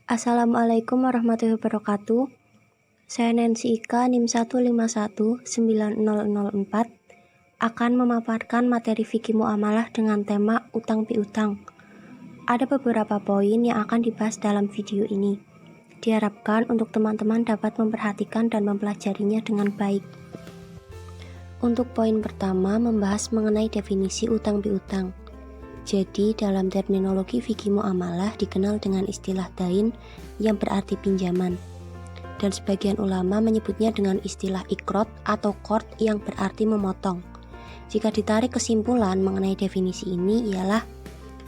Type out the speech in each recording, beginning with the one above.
Assalamualaikum warahmatullahi wabarakatuh. Saya Nancy Ika, NIM 1519004, akan memaparkan materi fikih muamalah dengan tema utang piutang. Ada beberapa poin yang akan dibahas dalam video ini. Diharapkan untuk teman-teman dapat memperhatikan dan mempelajarinya dengan baik. Untuk poin pertama, membahas mengenai definisi utang piutang. Jadi, dalam terminologi fikih muamalah dikenal dengan istilah dain yang berarti pinjaman. Dan sebagian ulama menyebutnya dengan istilah ikrot atau qard yang berarti memotong. Jika ditarik kesimpulan mengenai definisi ini ialah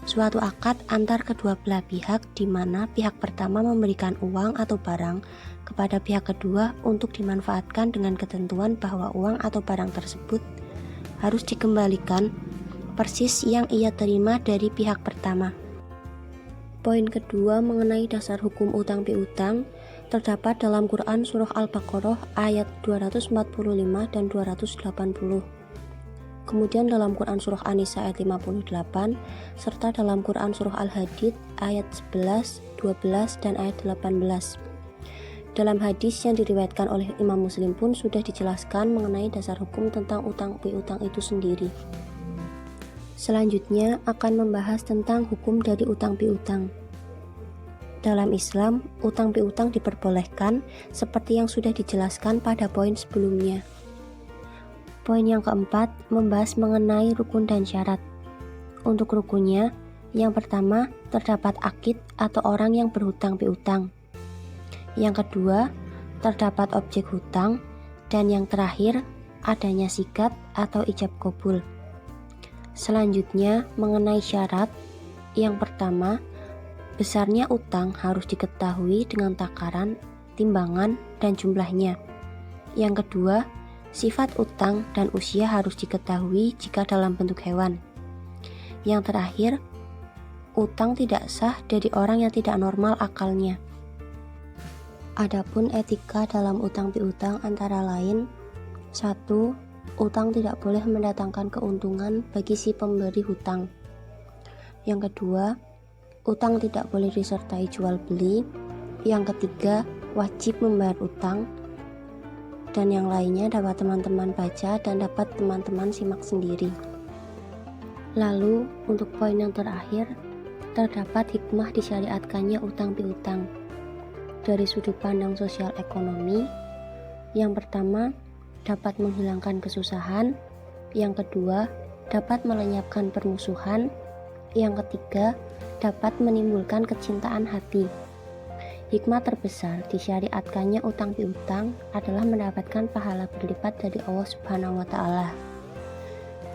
suatu akad antar kedua belah pihak di mana pihak pertama memberikan uang atau barang kepada pihak kedua untuk dimanfaatkan dengan ketentuan bahwa uang atau barang tersebut harus dikembalikan persis yang ia terima dari pihak pertama. Poin kedua mengenai dasar hukum utang piutang terdapat dalam Quran Surah Al-Baqarah ayat 245 dan 280. Kemudian dalam Quran Surah An-Nisa ayat 58 serta dalam Quran Surah Al-Hadid ayat 11, 12 dan ayat 18. Dalam hadis yang diriwayatkan oleh Imam Muslim pun sudah dijelaskan mengenai dasar hukum tentang utang piutang itu sendiri. Selanjutnya akan membahas tentang hukum dari utang piutang. Dalam Islam, utang piutang diperbolehkan seperti yang sudah dijelaskan pada poin sebelumnya. Poin yang keempat membahas mengenai rukun dan syarat. Untuk rukunnya, yang pertama terdapat akid atau orang yang berhutang piutang. Yang kedua, terdapat objek hutang, dan yang terakhir adanya sikat atau ijab qabul. Selanjutnya mengenai syarat, yang pertama besarnya utang harus diketahui dengan takaran, timbangan, dan jumlahnya. Yang kedua, sifat utang dan usia harus diketahui jika dalam bentuk hewan. Yang terakhir, utang tidak sah dari orang yang tidak normal akalnya. Adapun etika dalam utang piutang antara lain: 1. Utang tidak boleh mendatangkan keuntungan bagi si pemberi hutang. Yang kedua, utang tidak boleh disertai jual beli. Yang ketiga, wajib membayar utang. Dan yang lainnya dapat teman-teman baca dan dapat teman-teman simak sendiri. Lalu, untuk poin yang terakhir, terdapat hikmah disyariatkannya utang piutang. Dari sudut pandang sosial ekonomi, yang pertama, dapat menghilangkan kesusahan. Yang kedua, dapat melenyapkan permusuhan. Yang ketiga, dapat menimbulkan kecintaan hati. Hikmah terbesar disyariatkannya utang piutang adalah mendapatkan pahala berlipat dari Allah Subhanahu wa Ta'ala.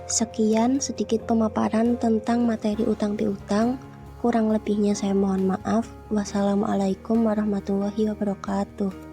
Sekian sedikit pemaparan tentang materi utang piutang. Kurang lebihnya saya mohon maaf. Wassalamualaikum warahmatullahi wabarakatuh.